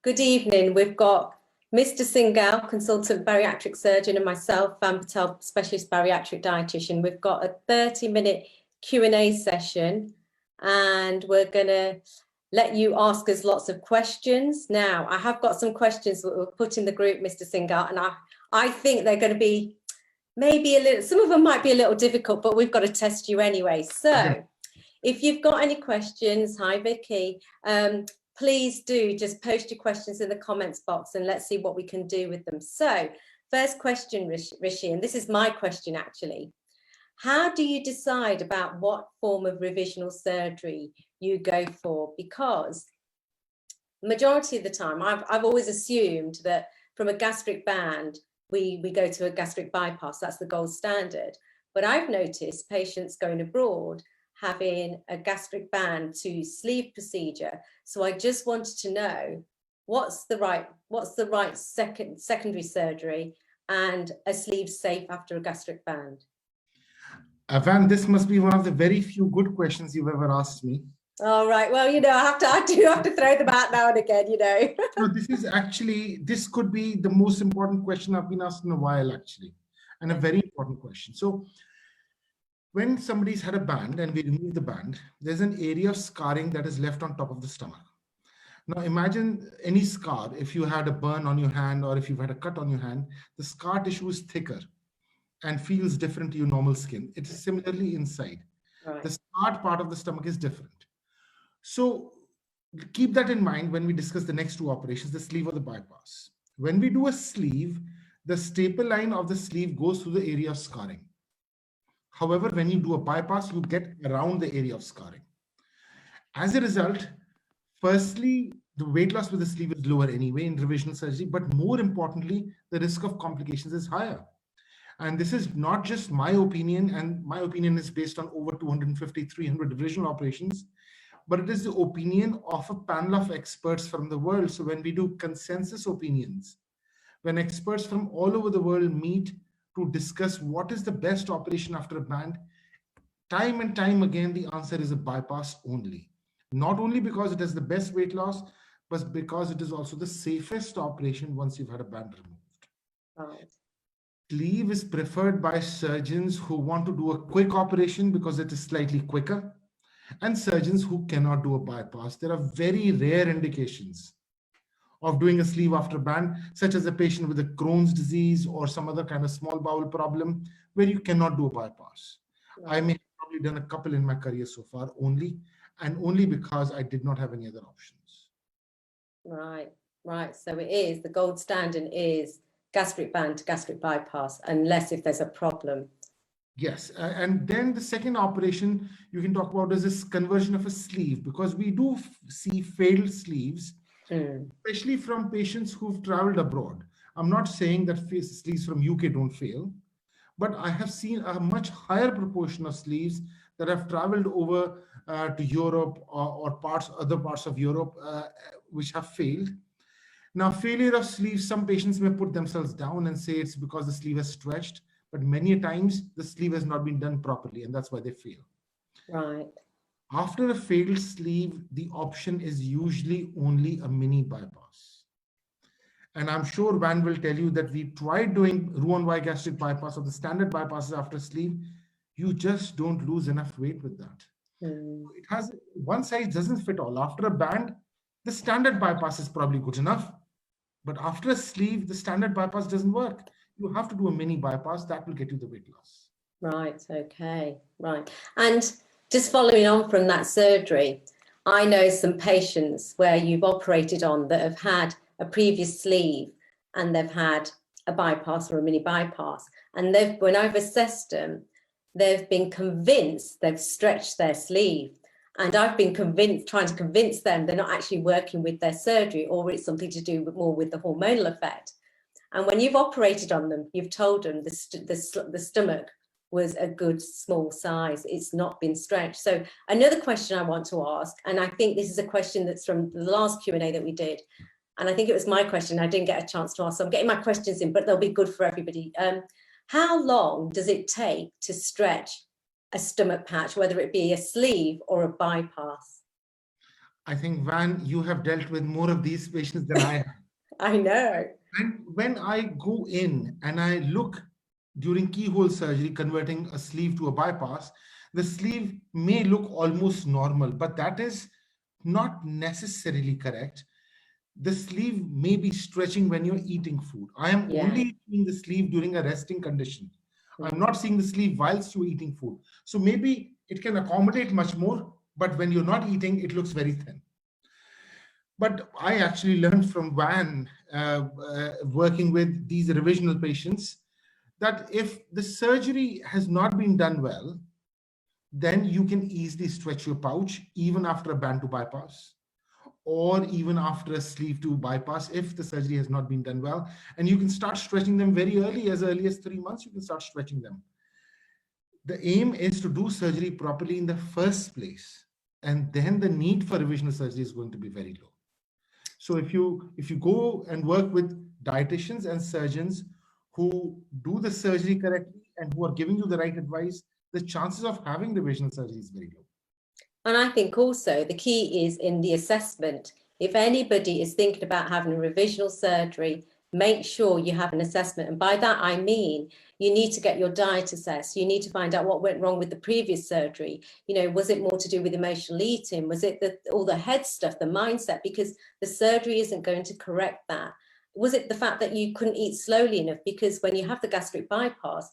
Good evening. We've got Mr. Singhal, consultant bariatric surgeon, and myself, Van Patel, specialist bariatric dietitian. We've got a 30-minute Q&A session, and we're going to let you ask us lots of questions. Now, I have got some questions that we'll put in the group, Mr. Singhal, and I think they're going to be maybe a little, some of them might be a little difficult, but we've got to test you anyway. So if you've got any questions, hi Vicky, please do just post your questions in the comments box and let's see what we can do with them. So first question, Rishi, and this is my question actually. How do you decide about what form of revisional surgery you go for? Because majority of the time, I've always assumed that from a gastric band, we go to a gastric bypass, that's the gold standard. But I've noticed patients going abroad having a gastric band to sleeve procedure. So I just wanted to know what's the right secondary surgery and a sleeve safe after a gastric band? Van, this must be one of the very few good questions you've ever asked me. All right. Well, you know, I do have to throw them out now and again, you know. No, this could be the most important question I've been asked in a while, actually, and a very important question. So when somebody's had a band and we remove the band, there's an area of scarring that is left on top of the stomach. Now imagine any scar, if you had a burn on your hand or if you've had a cut on your hand, the scar tissue is thicker and feels different to your normal skin. It is similarly inside. Right. The scarred part of the stomach is different. So keep that in mind when we discuss the next two operations, the sleeve or the bypass. When we do a sleeve, the staple line of the sleeve goes through the area of scarring. However, when you do a bypass, you get around the area of scarring. As a result, firstly, the weight loss with the sleeve is lower anyway in revisional surgery, but more importantly, the risk of complications is higher. And this is not just my opinion, and my opinion is based on over 250, 300 revisional operations, but it is the opinion of a panel of experts from the world. So when we do consensus opinions, when experts from all over the world meet to discuss what is the best operation after a band, time and time again, the answer is a bypass only. Not only because it has the best weight loss, but because it is also the safest operation once you've had a band removed. Right. Sleeve is preferred by surgeons who want to do a quick operation because it is slightly quicker, and surgeons who cannot do a bypass. There are very rare indications of doing a sleeve after band, such as a patient with a Crohn's disease or some other kind of small bowel problem where you cannot do a bypass. Right. I may have probably done a couple in my career so far only, and only because I did not have any other options. Right, right. So it is, the gold standard is gastric band to gastric bypass, unless if there's a problem. Yes, and then the second operation you can talk about is this conversion of a sleeve, because we do see failed sleeves, especially from patients who've traveled abroad. I'm not saying that sleeves from UK don't fail, but I have seen a much higher proportion of sleeves that have traveled over to Europe or other parts of Europe which have failed. Now, failure of sleeves, some patients may put themselves down and say it's because the sleeve has stretched, but many times the sleeve has not been done properly, and that's why they fail. Right. After a failed sleeve, the option is usually only a mini bypass. And I'm sure Van will tell you that we tried doing Roux-en-Y gastric bypass or the standard bypasses after sleeve. You just don't lose enough weight with that. It has one size doesn't fit all. After a band, the standard bypass is probably good enough. But after a sleeve, the standard bypass doesn't work. You have to do a mini bypass that will get you the weight loss. Right, okay, right. And just following on from that surgery, I know some patients where you've operated on that have had a previous sleeve and they've had a bypass or a mini bypass. And when I've assessed them, they've been convinced they've stretched their sleeve. And I've been trying to convince them they're not actually working with their surgery, or it's something to do more with the hormonal effect. And when you've operated on them, you've told them the stomach was a good small size. It's not been stretched. So another question I want to ask, and I think this is a question that's from the last Q&A that we did, and I think it was my question I didn't get a chance to ask, so I'm getting my questions in, but they'll be good for everybody. How long does it take to stretch a stomach patch, whether it be a sleeve or a bypass? I think, Van, you have dealt with more of these patients than I have. I know. And when I go in and I look during keyhole surgery, converting a sleeve to a bypass, the sleeve may look almost normal, but that is not necessarily correct. The sleeve may be stretching when you're eating food. I am Yeah. only seeing the sleeve during a resting condition. I'm Mm. not seeing the sleeve whilst you're eating food. So maybe it can accommodate much more, but when you're not eating, it looks very thin. But I actually learned from Van, working with these revisional patients, that if the surgery has not been done well, then you can easily stretch your pouch even after a band to bypass, or even after a sleeve to bypass if the surgery has not been done well. And you can start stretching them very early, as early as 3 months, you can start stretching them. The aim is to do surgery properly in the first place, and then the need for revisional surgery is going to be very low. So if you go and work with dietitians and surgeons who do the surgery correctly and who are giving you the right advice, the chances of having revisional surgery is very low. And I think also the key is in the assessment. If anybody is thinking about having a revisional surgery, make sure you have an assessment. And by that, I mean, you need to get your diet assessed. You need to find out what went wrong with the previous surgery. You know, was it more to do with emotional eating? Was it all the head stuff, the mindset? Because the surgery isn't going to correct that. Was it the fact that you couldn't eat slowly enough? Because when you have the gastric bypass,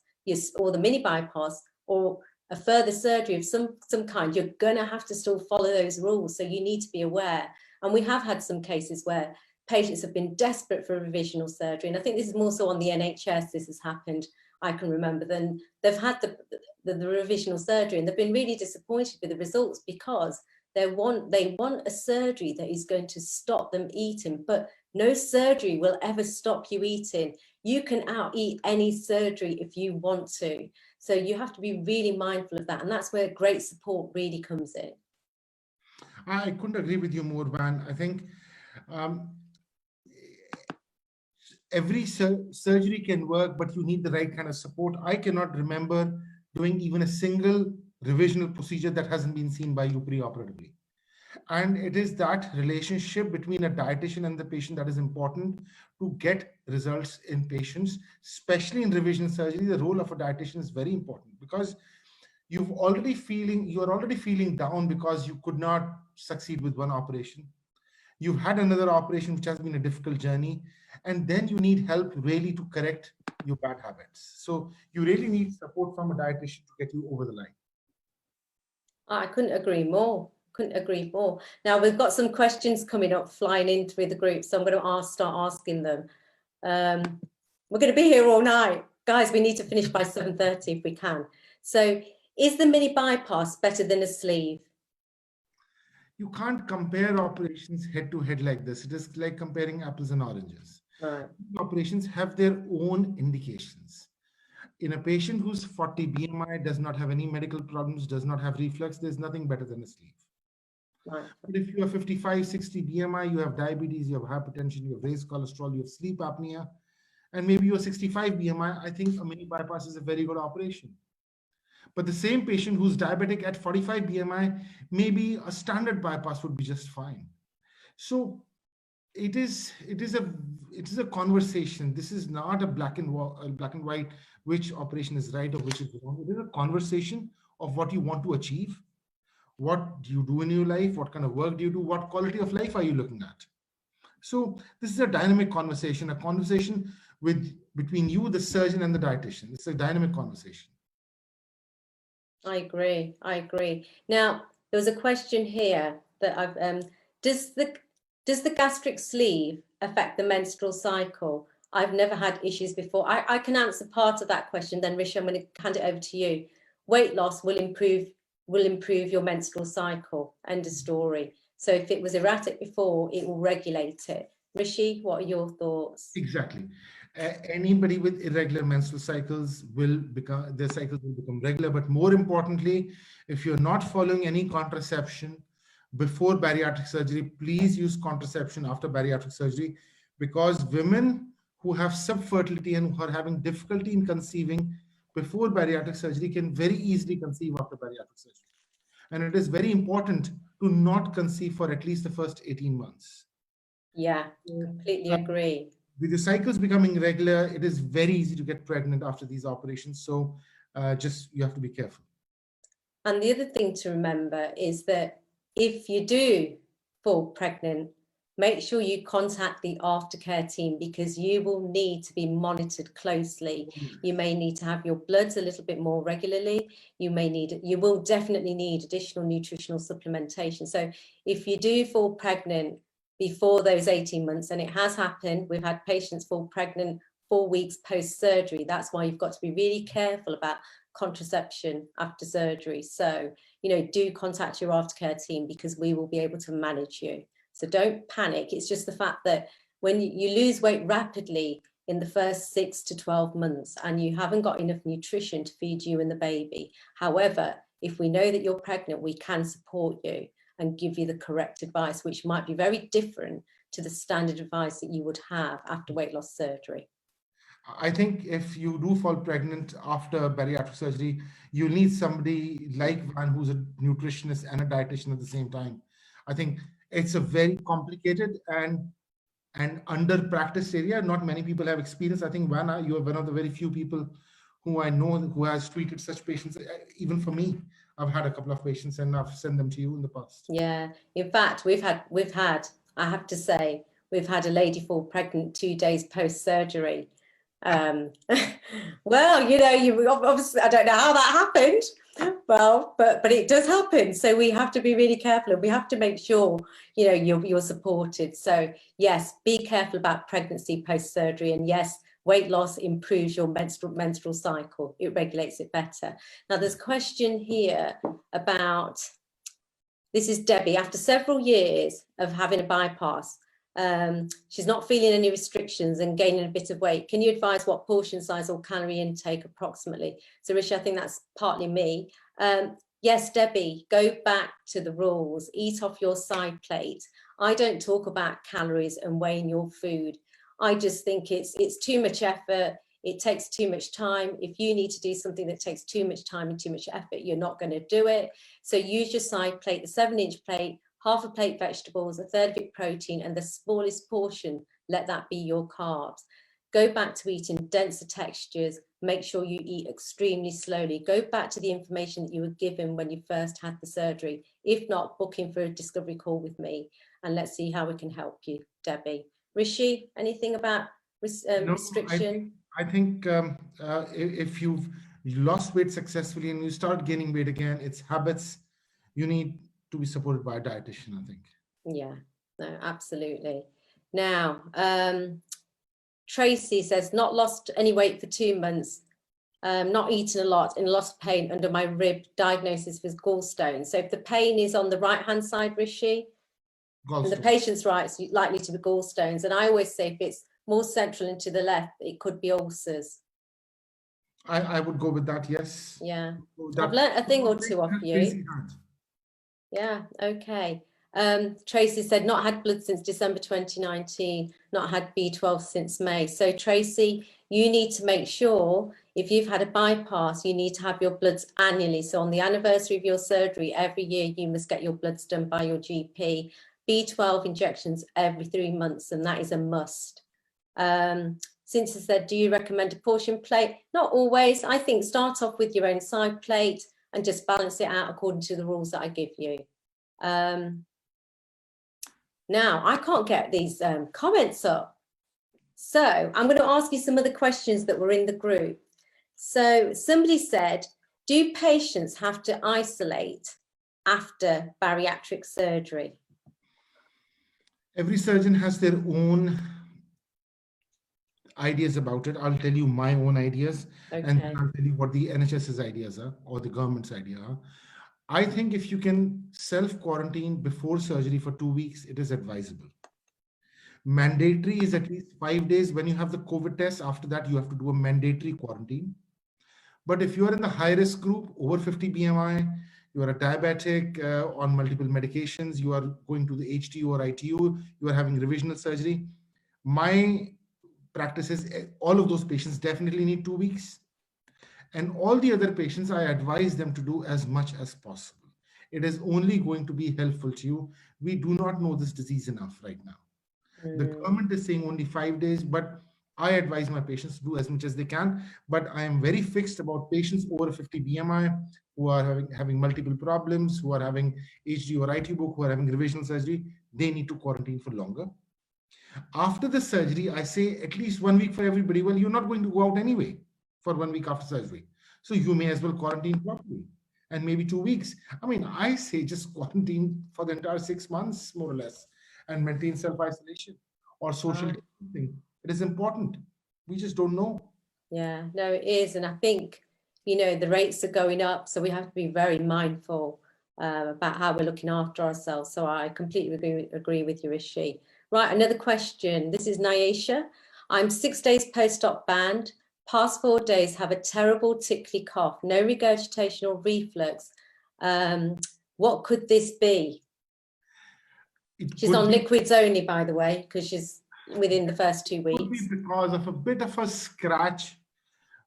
or the mini bypass, or a further surgery of some kind, you're going to have to still follow those rules. So you need to be aware. And we have had some cases where patients have been desperate for a revisional surgery. And I think this is more so on the NHS, this has happened, I can remember. Then they've had the revisional surgery and they've been really disappointed with the results because they want a surgery that is going to stop them eating. But no surgery will ever stop you eating. You can out-eat any surgery if you want to. So you have to be really mindful of that. And that's where great support really comes in. I couldn't agree with you more, Van. I think every surgery can work, but you need the right kind of support. I cannot remember doing even a single revisional procedure that hasn't been seen by you preoperatively. And it is that relationship between a dietitian and the patient that is important to get results in patients, especially in revisional surgery. The role of a dietitian is very important because you're already feeling down because you could not succeed with one operation. You've had another operation which has been a difficult journey, and then you need help really to correct your bad habits. So you really need support from a dietitian to get you over the line. I couldn't agree more. Couldn't agree more. Now we've got some questions coming up flying in through the group, so I'm going to start asking them. We're going to be here all night, guys. We need to finish by 7:30 if we can. So, is the mini bypass better than a sleeve? You can't compare operations head to head like this. It is like comparing apples and oranges. Right. Operations have their own indications. In a patient who's 40 BMI, does not have any medical problems, does not have reflux, there's nothing better than a sleeve. Right. But if you are 55, 60 BMI, you have diabetes, you have hypertension, you have raised cholesterol, you have sleep apnea, and maybe you're 65 BMI, I think a mini bypass is a very good operation. But the same patient who's diabetic at 45 BMI, maybe a standard bypass would be just fine. So it is a conversation. This is not a black and white, which operation is right or which is wrong. It is a conversation of what you want to achieve. What do you do in your life? What kind of work do you do? What quality of life are you looking at? So this is a dynamic conversation, a conversation between you, the surgeon, and the dietitian. It's a dynamic conversation. I agree. I agree. Now, there was a question here that I've, does the gastric sleeve affect the menstrual cycle? I've never had issues before. I can answer part of that question. Then Rishi, I'm going to hand it over to you. Weight loss will improve your menstrual cycle. End of story. So if it was erratic before, it will regulate it. Rishi, what are your thoughts? Exactly. Anybody with irregular menstrual cycles their cycles will become regular. But more importantly, if you're not following any contraception before bariatric surgery, please use contraception after bariatric surgery, because women who have subfertility and who are having difficulty in conceiving before bariatric surgery can very easily conceive after bariatric surgery. And it is very important to not conceive for at least the first 18 months. Yeah, completely agree. With the cycles becoming regular, it is very easy to get pregnant after these operations. So just you have to be careful. And the other thing to remember is that if you do fall pregnant, make sure you contact the aftercare team, because you will need to be monitored closely. You may need to have your bloods a little bit more regularly. You will definitely need additional nutritional supplementation. So if you do fall pregnant before those 18 months, and it has happened, we've had patients fall pregnant 4 weeks post-surgery. That's why you've got to be really careful about contraception after surgery. So, do contact your aftercare team, because we will be able to manage you. So don't panic. It's just the fact that when you lose weight rapidly in the first 6 to 12 months and you haven't got enough nutrition to feed you and the baby. However, if we know that you're pregnant, we can support you and give you the correct advice, which might be very different to the standard advice that you would have after weight loss surgery. I think if you do fall pregnant after bariatric surgery, you need somebody like Van, who's a nutritionist and a dietitian at the same time. I think it's a very complicated and under practiced area. Not many people have experience. I think Van, you are one of the very few people who I know who has treated such patients. Even for me, I've had a couple of patients and I've sent them to you in the past. Yeah, in fact, we've had, I have to say, we've had a lady fall pregnant 2 days post-surgery. Well, you obviously, I don't know how that happened. Well, but it does happen. So we have to be really careful, and we have to make sure, you're supported. So yes, be careful about pregnancy post-surgery, and yes, weight loss improves your menstrual cycle. It regulates it better. Now, there's a question here about, this is Debbie. After several years of having a bypass, she's not feeling any restrictions and gaining a bit of weight. Can you advise what portion size or calorie intake approximately? So Rishi, I think that's partly me. Yes, Debbie, go back to the rules. Eat off your side plate. I don't talk about calories and weighing your food. I just think it's too much effort. It takes too much time. If you need to do something that takes too much time and too much effort, you're not going to do it. So use your side plate, the 7-inch plate, half a plate vegetables, a third of it protein, and the smallest portion, let that be your carbs. Go back to eating denser textures. Make sure you eat extremely slowly. Go back to the information that you were given when you first had the surgery. If not, book in for a discovery call with me, and let's see how we can help you, Debbie. Rishi, anything about restriction? I think if you've lost weight successfully and you start gaining weight again, it's habits. You need to be supported by a dietitian, I think. Yeah, no, absolutely. Now, Tracy says, not lost any weight for 2 months, not eaten a lot, and lost pain under my rib, diagnosis with gallstones. So if the pain is on the right-hand side, Rishi, and the patient's right, it's likely to be gallstones. And I always say if it's more central and to the left, it could be ulcers. I would go with that, yes. Yeah, I've learnt a thing or two off you. Yeah, okay. Tracy said, not had blood since December 2019, not had B12 since May. So Tracy, you need to make sure, if you've had a bypass, you need to have your bloods annually. So on the anniversary of your surgery, every year you must get your bloods done by your GP. B12 injections every 3 months, and that is a must. Since I said, do you recommend a portion plate? Not always. I think start off with your own side plate and just balance it out according to the rules that I give you. Now, I can't get these comments up. So I'm going to ask you some of the questions that were in the group. So somebody said, do patients have to isolate after bariatric surgery? Every surgeon has their own ideas about it. I'll tell you my own ideas, Okay. and I'll tell you what the NHS's ideas are or the government's idea are. I think if you can self-quarantine before surgery for 2 weeks, it is advisable. Mandatory is at least 5 days when you have the COVID test. After that, you have to do a mandatory quarantine. But if you are in the high-risk group, over 50 BMI, you are a diabetic on multiple medications, you are going to the HTU or ITU, you are having revisional surgery, my practice is all of those patients definitely need 2 weeks. And all the other patients, I advise them to do as much as possible. it is only going to be helpful to you. We do not know this disease enough right now. The government is saying only 5 days, but I advise my patients to do as much as they can. But I am very fixed about patients over 50 BMI who are having multiple problems, who are having HD or IT book, who are having revisional surgery. They need to quarantine for longer. After the surgery, I say at least 1 week for everybody. Well, you're not going to go out anyway for 1 week after surgery. So you may as well quarantine properly, and maybe 2 weeks. I mean, I say just quarantine for the entire 6 months, more or less, and maintain self-isolation or social distancing. It is important. We just don't know. Yeah, no, it is. And I think, you know, the rates are going up, so we have to be very mindful about how we're looking after ourselves. So I completely agree with you, Rishi. Right, another question. This is Nyesha. I'm 6 days post-op banned. Past 4 days have a terrible tickly cough, no regurgitation or reflux. What could this be? She's on liquids only, by the way, because she's within the first 2 weeks. It could be because of a bit of a scratch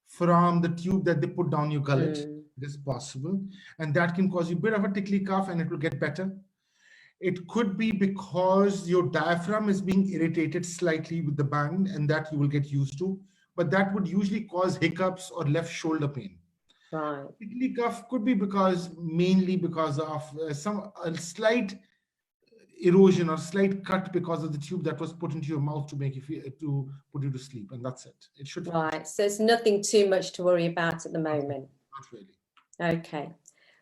from the tube that they put down your gullet. It is possible. And that can cause you a bit of a tickly cough, and it will get better. It could be because your diaphragm is being irritated slightly with the band, and that you will get used to. But that would usually cause hiccups or left shoulder pain. Right. Tickly cough could be mainly because of a slight erosion or slight cut because of the tube that was put into your mouth to make you to put you to sleep, and that's it. It should. Right. So it's nothing too much to worry about at the moment. Not really. Okay.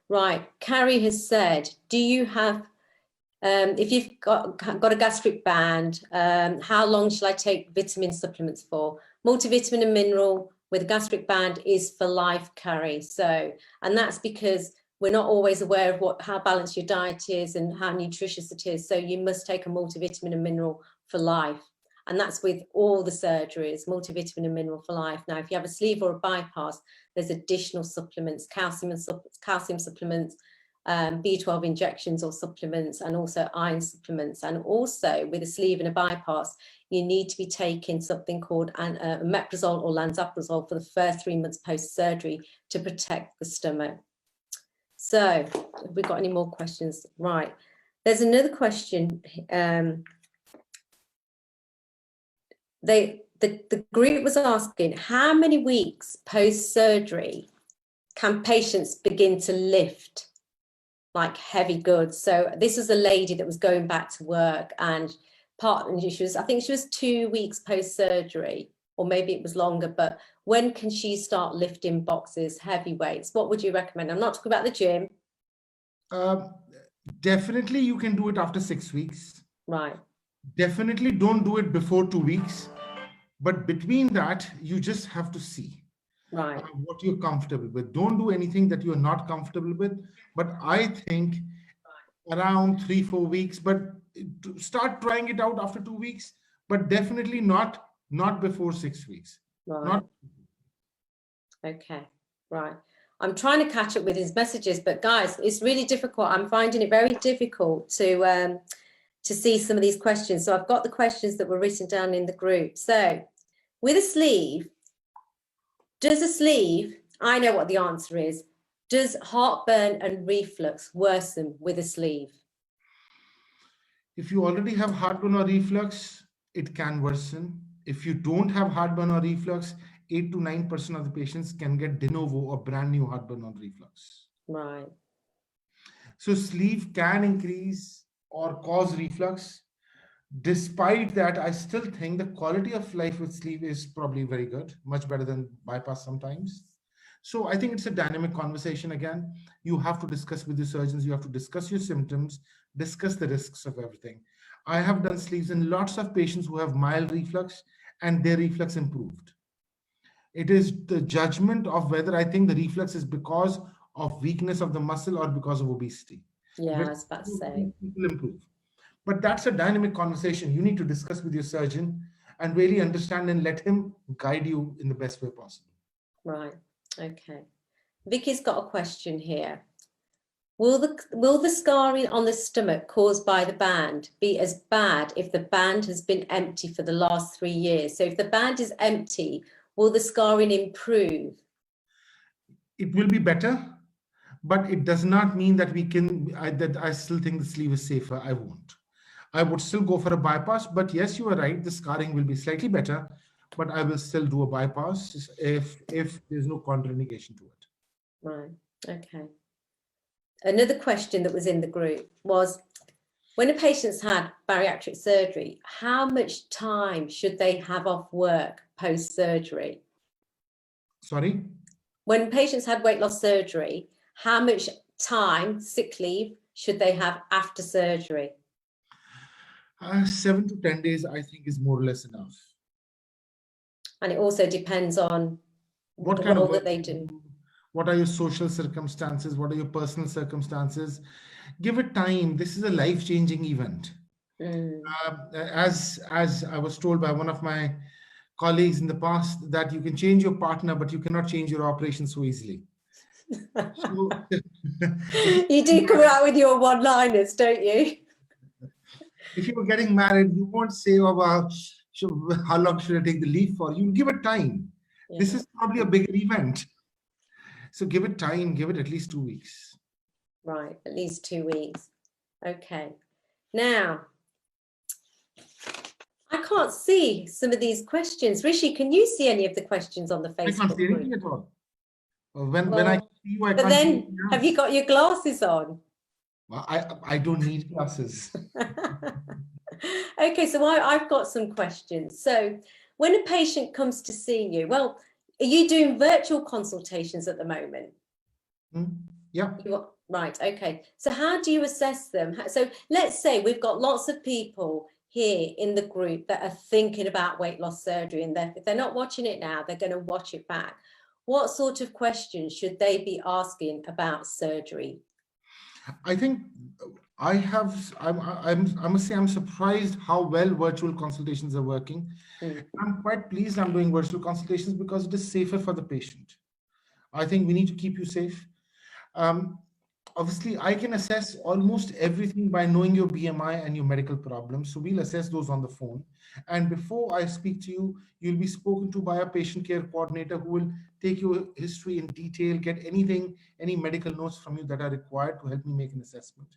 Right. Carrie has said, do you have, if you've got a gastric band, how long shall I take vitamin supplements for? Multivitamin and mineral with a gastric band is for life, Carrie. So, and that's because we're not always aware of how balanced your diet is and how nutritious it is. So you must take a multivitamin and mineral for life. And that's with all the surgeries, multivitamin and mineral for life. Now, if you have a sleeve or a bypass, there's additional supplements, calcium supplements, B12 injections or supplements, and also iron supplements. And also with a sleeve and a bypass, you need to be taking something called omeprazole or lansoprazole for the first 3 months post-surgery to protect the stomach. So have we got any more questions? Right. There's another question. The group was asking, how many weeks post-surgery can patients begin to lift like heavy goods? So this is a lady that was going back to work, and I think she was 2 weeks post-surgery, or maybe it was longer, but when can she start lifting boxes, heavy weights? What would you recommend? I'm not talking about the gym. Definitely you can do it after 6 weeks. Right. Definitely don't do it before 2 weeks. But between that, you just have to see what you're comfortable with. Don't do anything that you're not comfortable with. But I think around 3-4 weeks, but start trying it out after 2 weeks, but definitely not before 6 weeks. Right. Okay. Right. I'm trying to catch up with his messages, but guys, it's really difficult. I'm finding it very difficult to see some of these questions. So I've got the questions that were written down in the group. So with a sleeve, I know what the answer is. Does heartburn and reflux worsen with a sleeve? If you already have heartburn or reflux, it can worsen. If you don't have heartburn or reflux, 8 to 9% of the patients can get de novo or brand new heartburn or reflux. Right. So sleeve can increase or cause reflux. Despite that, I still think the quality of life with sleeve is probably very good, much better than bypass sometimes. So I think it's a dynamic conversation. Again, you have to discuss with your surgeons, you have to discuss your symptoms, discuss the risks of everything. I have done sleeves in lots of patients who have mild reflux and their reflux improved. It is the judgment of whether I think the reflux is because of weakness of the muscle or because of obesity. Yeah, I was about to say. People improve. But that's a dynamic conversation you need to discuss with your surgeon and really understand and let him guide you in the best way possible. Right. Okay. Vicky's got a question here. Will the scarring on the stomach caused by the band be as bad if the band has been empty for the last 3 years? So if the band is empty, will the scarring improve? It will be better, but it does not mean that we can, that I still think the sleeve is safer. I won't. I would still go for a bypass, but yes, you are right. The scarring will be slightly better, but I will still do a bypass if there's no contraindication to it. Right. Okay. Another question that was in the group was, when a patient's had bariatric surgery, how much time should they have off work post-surgery? Sorry? When patients had weight loss surgery, how much time, sick leave, should they have after surgery? 7 to 10 days, I think, is more or less enough. And it also depends on What the kind of role work that they you do. What are your social circumstances? What are your personal circumstances? Give it time. This is a life-changing event. As I was told by one of my colleagues in the past, that you can change your partner, but you cannot change your operation so easily. So, You do come out with your one-liners, don't you? if you were getting married, you won't say, oh, well, how long should I take the leave for? You give it time. Yeah. This is probably a bigger event. So give it time, give it at least 2 weeks. Right, at least 2 weeks. Okay. Now, I can't see some of these questions. Rishi, can you see any of the questions on the Facebook I can't see anything group? at all. When I see you, I but can't then, see anything else. have you got your glasses on? Well, I don't need glasses. Okay, so I've got some questions. So when a patient comes to see you, well, are you doing virtual consultations at the moment? Yeah. Right, okay. So how do you assess them? So let's say we've got lots of people here in the group that are thinking about weight loss surgery, and if they're not watching it now, they're going to watch it back. What sort of questions should they be asking about surgery? I think I must say I'm surprised how well virtual consultations are working. I'm quite pleased I'm doing virtual consultations because it is safer for the patient. I think we need to keep you safe. Obviously, I can assess almost everything by knowing your BMI and your medical problems. So we'll assess those on the phone. And before I speak to you, you'll be spoken to by a patient care coordinator who will take your history in detail, get anything, any medical notes from you that are required to help me make an assessment.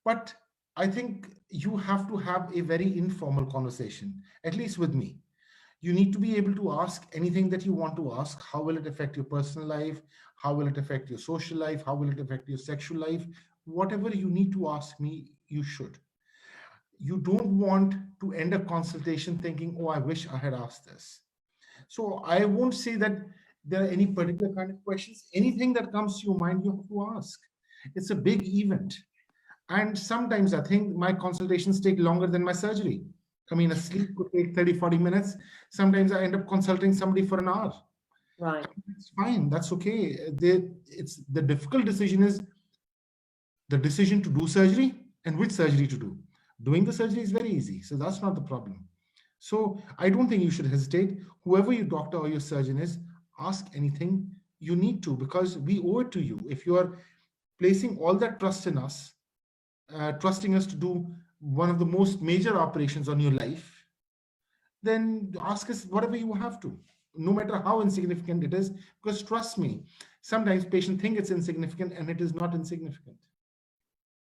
But I think you have to have a very informal conversation, at least with me. You need to be able to ask anything that you want to ask. How will it affect your personal life? How will it affect your social life? How will it affect your sexual life? Whatever you need to ask me, you should. You don't want to end a consultation thinking, oh, I wish I had asked this. So I won't say that there are any particular kind of questions. Anything that comes to your mind, you have to ask. It's a big event. And sometimes I think my consultations take longer than my surgery. I mean, a sleep could take 30, 40 minutes. Sometimes I end up consulting somebody for an hour. Right. It's fine. That's okay. The difficult decision is the decision to do surgery and which surgery to do. Doing the surgery is very easy. So that's not the problem. So I don't think you should hesitate. Whoever your doctor or your surgeon is, ask anything you need to, because we owe it to you. If you are placing all that trust in us, trusting us to do one of the most major operations on your life, then ask us whatever you have to, no matter how insignificant it is, because trust me, sometimes patients think it's insignificant and it is not insignificant.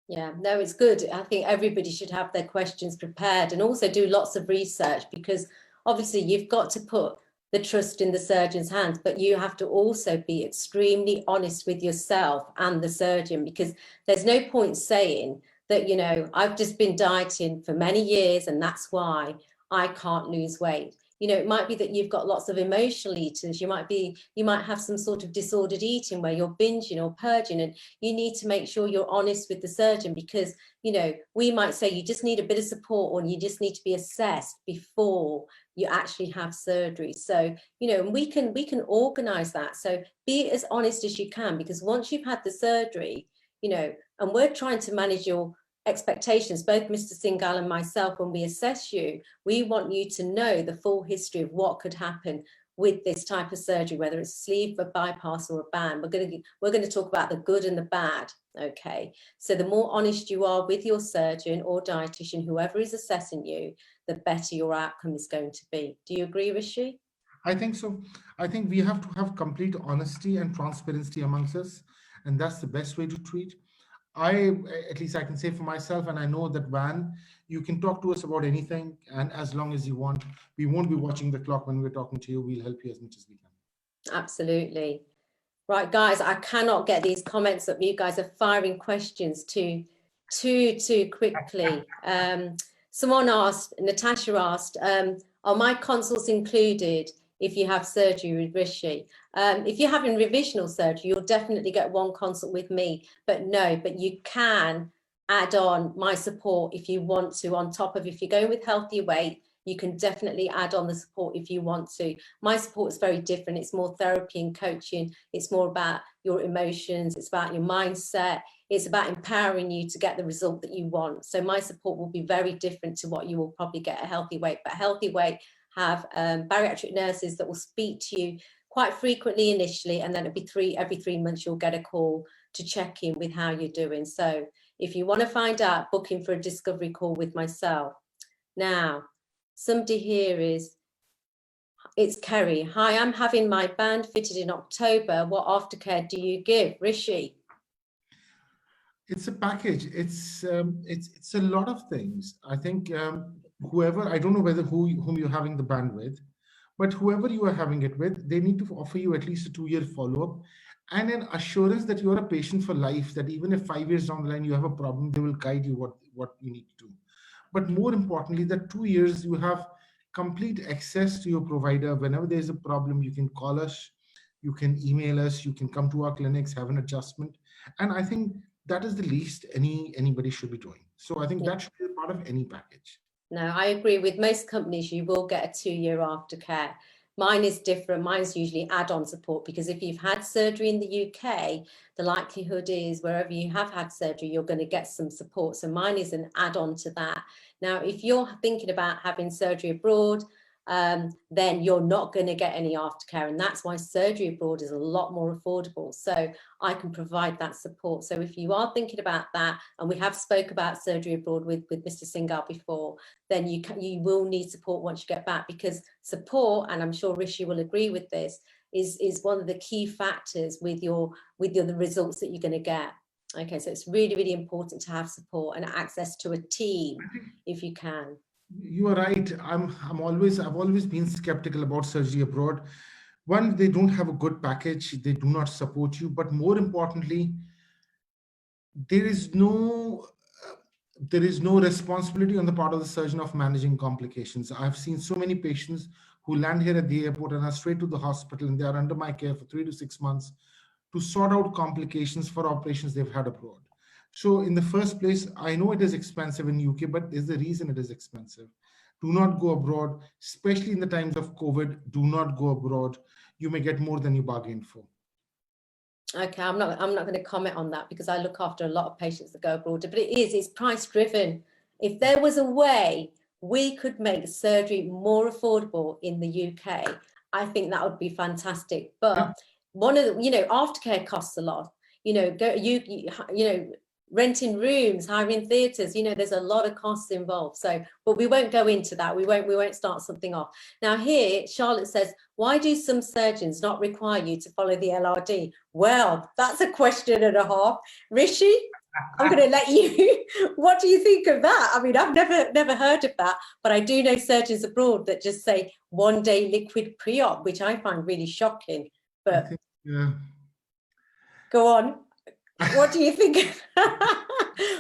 Yeah, no, it's good. I think everybody should have their questions prepared and also do lots of research, because obviously you've got to put the trust in the surgeon's hands, but you have to also be extremely honest with yourself and the surgeon, because there's no point saying that, you know, I've just been dieting for many years and that's why I can't lose weight. You know, it might be that you've got lots of emotional eaters. You might have some sort of disordered eating where you're binging or purging, and you need to make sure you're honest with the surgeon, because, you know, we might say you just need a bit of support or you just need to be assessed before you actually have surgery. So, you know, we can organize that. So be as honest as you can, because once you've had the surgery, you know, and we're trying to manage your expectations, both Mr. Singhal and myself, when we assess you, we want you to know the full history of what could happen with this type of surgery, whether it's a sleeve, a bypass or a band. We're going to talk about the good and the bad. Okay, so the more honest you are with your surgeon or dietitian, whoever is assessing you, the better your outcome is going to be. Do you agree, Rishi? I think so. I think we have to have complete honesty and transparency amongst us. and that's the best way to treat. At least I can say for myself, and I know that Van, you can talk to us about anything, and as long as you want, we won't be watching the clock when we're talking to you. We'll help you as much as we can. Absolutely. Right, guys, I cannot get these comments up. You guys are firing questions too quickly. Someone asked, Natasha asked, are my consults included if you have surgery with Rishi? If you're having revisional surgery, you'll definitely get one consult with me, but you can add on my support if you want to, on top of, if you're going with healthy weight, you can definitely add on the support if you want to. My support is very different. It's more therapy and coaching. It's more about your emotions. It's about your mindset. It's about empowering you to get the result that you want. So my support will be very different to what you will probably get at Healthy Weight. But Healthy Weight have bariatric nurses that will speak to you quite frequently initially, and then it'll be every 3 months you'll get a call to check in with how you're doing. So if you want to find out, book in for a discovery call with myself. Now, somebody here it's Kerry. Hi, I'm having my band fitted in October. What aftercare do you give? Rishi? It's a package. It's a lot of things. I think whoever, I don't know whom you're having the band with, but whoever you are having it with, they need to offer you at least a 2-year follow-up and an assurance that you're a patient for life, that even if 5 years down the line you have a problem, they will guide you what you need to do. But more importantly, that 2 years you have complete access to your provider. Whenever there's a problem, you can call us, you can email us, you can come to our clinics, have an adjustment. And I think that is the least anybody should be doing. So I think that should be a part of any package. No, I agree. With most companies, you will get a 2-year aftercare. Mine is different. Mine's usually add-on support, because if you've had surgery in the UK, the likelihood is wherever you have had surgery, you're going to get some support. So mine is an add-on to that. Now, if you're thinking about having surgery abroad, then you're not going to get any aftercare, and that's why surgery abroad is a lot more affordable. So I can provide that support. So if you are thinking about that, and we have spoke about surgery abroad with Mr. Singhal before, then you will need support once you get back, because support, and I'm sure Rishi will agree with this, is one of the key factors with the results that you're going to get. Okay, so it's really, really important to have support and access to a team if you can. You are right. I've always been skeptical about surgery abroad. One, they don't have a good package. They do not support you. But more importantly, there is no responsibility on the part of the surgeon of managing complications. I've seen so many patients who land here at the airport and are straight to the hospital, and they are under my care for 3 to 6 months to sort out complications for operations they've had abroad. So in the first place, I know it is expensive in UK, but there's a reason it is expensive. Do not go abroad, especially in the times of COVID. Do not go abroad. You may get more than you bargained for. Okay, I'm not going to comment on that, because I look after a lot of patients that go abroad, but it's price driven. If there was a way we could make surgery more affordable in the UK, I think that would be fantastic. But one of the, aftercare costs a lot. Renting rooms, hiring theatres, there's a lot of costs involved. So, but we won't go into that. We won't start something off. Now here, Charlotte says, why do some surgeons not require you to follow the LRD? Well, that's a question and a half. Rishi, I'm going to let you, what do you think of that? I mean, I've never heard of that, but I do know surgeons abroad that just say 1 day liquid pre-op, which I find really shocking. But go on. What do you think?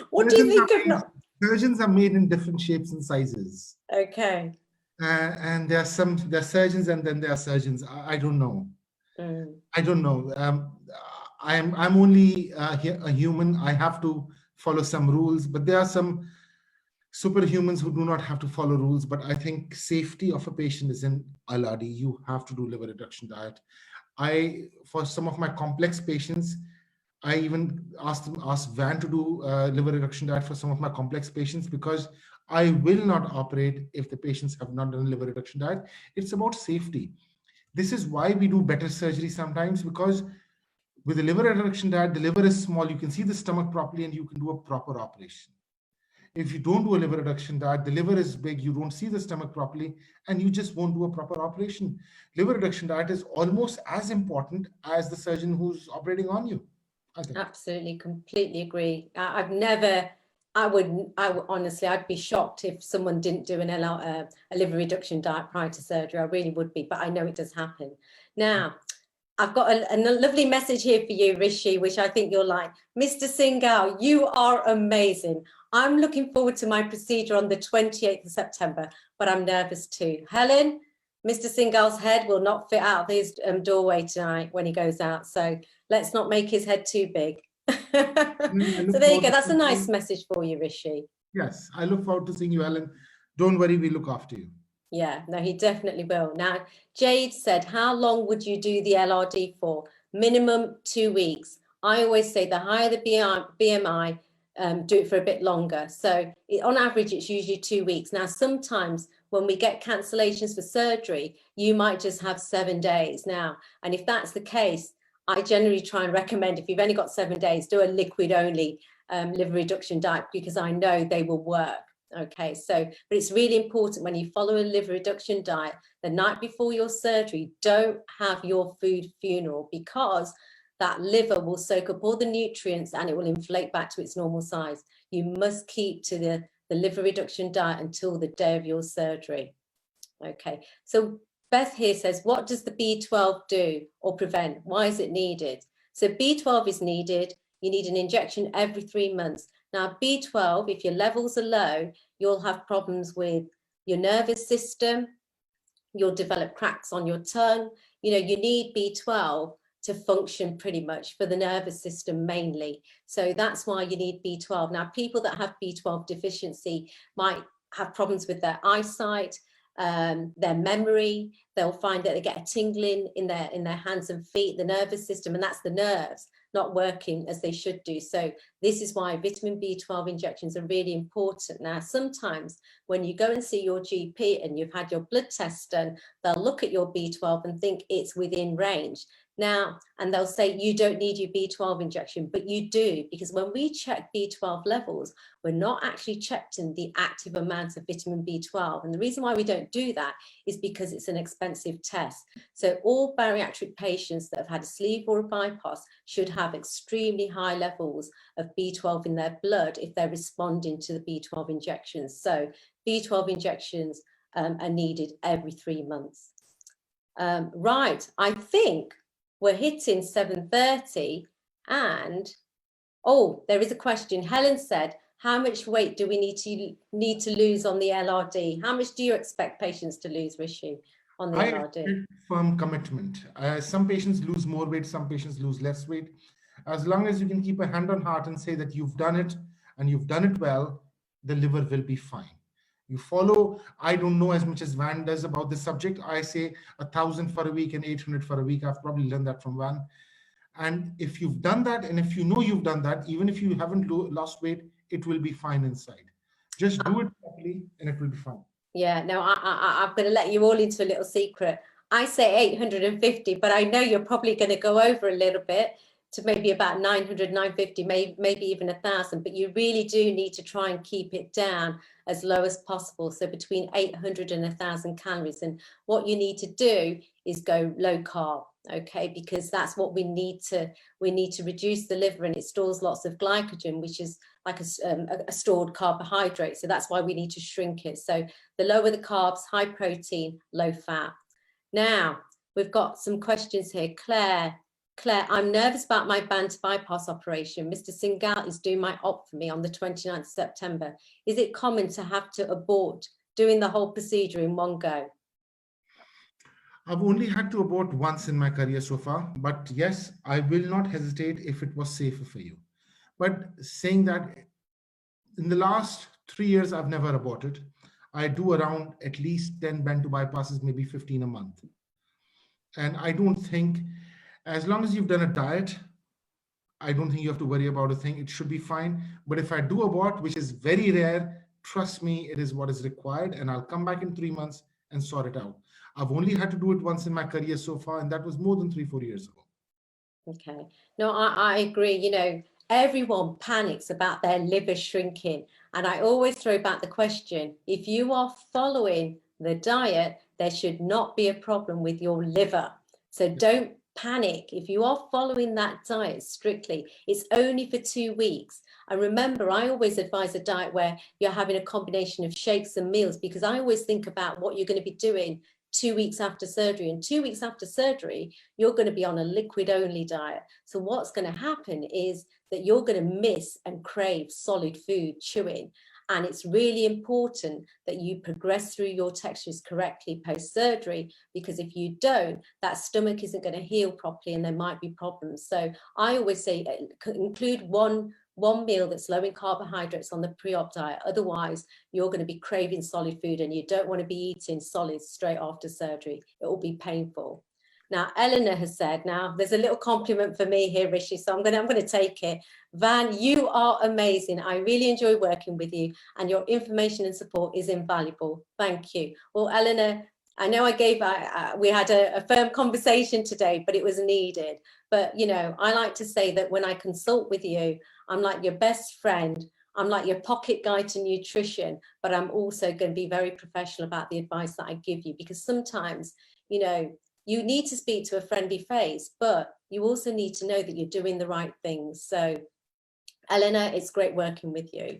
What do you think of? Surgeons are made in different shapes and sizes. Okay. And there are surgeons, and then there are surgeons. I don't know. I don't know. I'm only a human. I have to follow some rules, but there are some superhumans who do not have to follow rules. But I think safety of a patient is in LRD. You have to do liver reduction diet. For some of my complex patients, I even asked Van to do liver reduction diet for some of my complex patients, because I will not operate if the patients have not done a liver reduction diet. It's about safety. This is why we do better surgery sometimes, because with the liver reduction diet, the liver is small. You can see the stomach properly, and you can do a proper operation. If you don't do a liver reduction diet, the liver is big, you don't see the stomach properly, and you just won't do a proper operation. Liver reduction diet is almost as important as the surgeon who's operating on you. I think. Absolutely, completely agree. I would honestly, I'd be shocked if someone didn't do a liver reduction diet prior to surgery. I really would be, but I know it does happen. Now, I've got a lovely message here for you, Rishi, which I think you'll like. Mr. Singhal, you are amazing. I'm looking forward to my procedure on the 28th of September, but I'm nervous too. Helen, Mr. Singhal's head will not fit out of his doorway tonight when he goes out. So let's not make his head too big. So there you go. That's a nice message for you, Rishi. Yes, I look forward to seeing you, Ellen. Don't worry, we look after you. Yeah, no, he definitely will. Now, Jade said, how long would you do the LRD for? Minimum 2 weeks. I always say the higher the BMI, do it for a bit longer. So on average, it's usually 2 weeks. Now, sometimes when we get cancellations for surgery, you might just have 7 days now. And if that's the case, I generally try and recommend, if you've only got 7 days, do a liquid only liver reduction diet, because I know they will work. Okay, so, but it's really important when you follow a liver reduction diet, the night before your surgery, don't have your food funeral, because that liver will soak up all the nutrients and it will inflate back to its normal size. You must keep to the liver reduction diet until the day of your surgery. Okay, so Beth here says, what does the B12 do or prevent? Why is it needed? So B12 is needed. You need an injection every 3 months. Now, B12, if your levels are low, you'll have problems with your nervous system. You'll develop cracks on your tongue. You know, you need B12 to function pretty much for the nervous system mainly. So that's why you need B12. Now, people that have B12 deficiency might have problems with their eyesight, their memory. They'll find that they get a tingling in their hands and feet, the nervous system, and that's the nerves not working as they should do. So this is why vitamin B12 injections are really important. Now, sometimes when you go and see your GP and you've had your blood test done, they'll look at your B12 and think it's within range. Now, and they'll say you don't need your B12 injection, but you do, because when we check B12 levels, we're not actually checking the active amount of vitamin B12. And the reason why we don't do that is because it's an expensive test. So all bariatric patients that have had a sleeve or a bypass should have extremely high levels of B12 in their blood if they're responding to the B12 injections. So B12 injections are needed every 3 months. Right, I think we're hitting 7:30, and oh, there is a question. Helen said, how much weight do we need to lose on the LRD? How much do you expect patients to lose, Rishi, on the LRD? Expect firm commitment. Some patients lose more weight, some patients lose less weight. As long as you can keep a hand on heart and say that you've done it and you've done it well, the liver will be fine. You follow, I don't know as much as Van does about this subject. I say 1,000 for a week and 800 for a week. I've probably learned that from Van. And if you've done that, and if you know you've done that, even if you haven't lost weight, it will be fine inside. Just do it properly and it will be fine. Yeah, no, I'm going to let you all into a little secret. I say 850, but I know you're probably going to go over a little bit to maybe about 900, 950, maybe even 1,000, but you really do need to try and keep it down as low as possible. So between 800 and 1,000 calories. And what you need to do is go low carb, okay? Because that's what we need to reduce the liver, and it stores lots of glycogen, which is like a stored carbohydrate. So that's why we need to shrink it. So the lower the carbs, high protein, low fat. Now, we've got some questions here. Claire, I'm nervous about my band bypass operation. Mr. Singhal is doing my op for me on the 29th of September. Is it common to have to abort doing the whole procedure in one go? I've only had to abort once in my career so far, but yes, I will not hesitate if it was safer for you. But saying that, in the last 3 years, I've never aborted. I do around at least 10 band to bypasses, maybe 15 a month. And I don't think, as long as you've done a diet, I don't think you have to worry about a thing. It should be fine. But if I do abort, which is very rare, trust me, it is what is required. And I'll come back in 3 months and sort it out. I've only had to do it once in my career so far, and that was more than 3-4 years ago. Okay. No, I agree. You know, everyone panics about their liver shrinking. And I always throw back the question, if you are following the diet, there should not be a problem with your liver. So don't panic. If you are following that diet strictly, it's only for 2 weeks. And remember, I always advise a diet where you're having a combination of shakes and meals, because I always think about what you're going to be doing 2 weeks after surgery. And 2 weeks after surgery, you're going to be on a liquid only diet. So what's going to happen is that you're going to miss and crave solid food, chewing. And it's really important that you progress through your textures correctly post-surgery, because if you don't, that stomach isn't going to heal properly and there might be problems. So I always say include one meal that's low in carbohydrates on the pre-op diet. Otherwise, you're going to be craving solid food, and you don't want to be eating solids straight after surgery. It will be painful. Now, Eleanor has said, now there's a little compliment for me here, Rishi, so I'm going to take it. Van, you are amazing. I really enjoy working with you, and your information and support is invaluable. Thank you. Well, Eleanor, I know we had a firm conversation today, but it was needed. But, you know, I like to say that when I consult with you, I'm like your best friend. I'm like your pocket guide to nutrition, but I'm also going to be very professional about the advice that I give you, because sometimes, you know, you need to speak to a friendly face, but you also need to know that you're doing the right things. So, Eleanor, it's great working with you.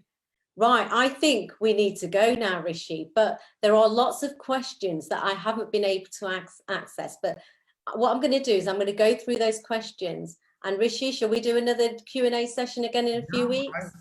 Right, I think we need to go now, Rishi, but there are lots of questions that I haven't been able to access. But what I'm going to do is I'm going to go through those questions. And Rishi, shall we do another Q&A session again in a few weeks?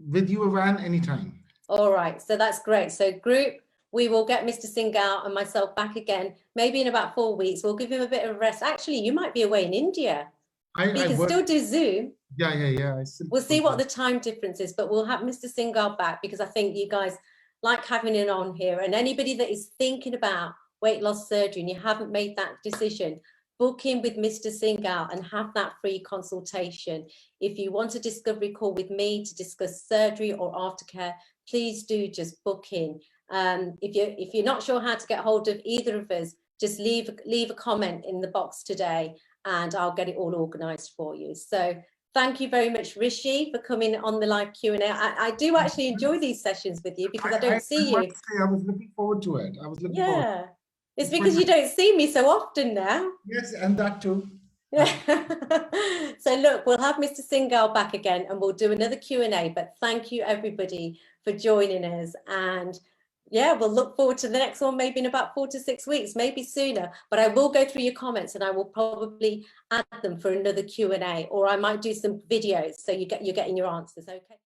With you, Van, anytime. All right, so that's great. So group, we will get Mr. Singhal and myself back again, maybe in about 4 weeks. We'll give him a bit of a rest. Actually, you might be away in India. You can still do Zoom. Yeah. We'll see what the time difference is, but we'll have Mr. Singhal back, because I think you guys like having him on here. And anybody that is thinking about weight loss surgery and you haven't made that decision, book in with Mr. Singhal and have that free consultation. If you want a discovery call with me to discuss surgery or aftercare, please do just book in. If you're not sure how to get hold of either of us, just leave a comment in the box today and I'll get it all organized for you. So thank you very much, Rishi, for coming on the live Q&A. I do actually enjoy these sessions with you, because I don't see you. I was looking forward to it. Yeah, it's because you don't see me so often now. Yes, and that too. So look, we'll have Mr. Singhal back again and we'll do another Q&A, but thank you everybody for joining us. And yeah, we'll look forward to the next one, maybe in about 4 to 6 weeks, maybe sooner. But I will go through your comments and I will probably add them for another Q&A, or I might do some videos so you're getting your answers. Okay.